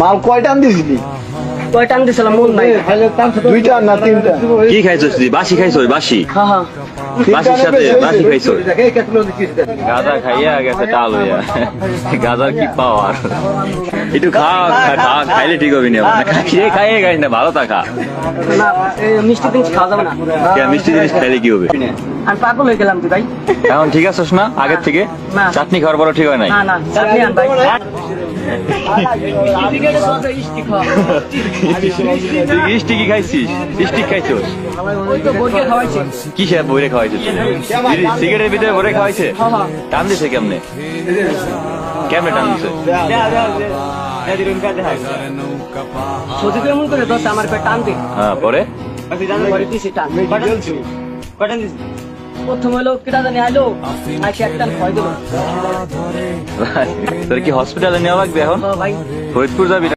মাল কয়টা দিছিলি? কয়টা দিছিলাম মন নাই। দুইটা না তিনটা? কি খাইছস তুই? বাসি খাইছস? বাসি হ্যাঁ হ্যাঁ বাসির সাথে বাসি খাইছস? গাঁজা খাইয়া গেছে টাল হইয়া। গাঁজার কি পাওয়ার? একটু খাইলে ঠিক হবে না। খাইয়ে গাইস না, ভালো তা খা। না মিষ্টি জিনিস খাওয়া যাবে না। মিষ্টি জিনিস খাইলে কি হবে? আমি পাগল হয়ে গেলাম তুই ভাই। এখন ঠিক আছিস না আগের থেকে? না। চাটনি খাওয়ার পরও ঠিক হয় নাই? না না চাটনি আন ভাই। স্টিকি খাইছিস? স্টিক খাইছস? ওই তো বইকে খাওয়াইছে। কিসে বইরে খাওয়াইছিস? সিগারেটের ভিতরে ভরে খাওয়াইছে? হ্যাঁ হ্যাঁ টান দিছে কেমনে? কেমনে টান দিছে? সত্যি তো এমন করে দোষ আমার পেট টান দে। হ্যাঁ, পরে পরে দিছি টান। প্রথম হলো কেটা জানি আইলো আইসে একটা খয় দিল। তোর কি হসপিটালে নেওয়া লাগবে এখন? ভাই ফরিদপুর যাবি?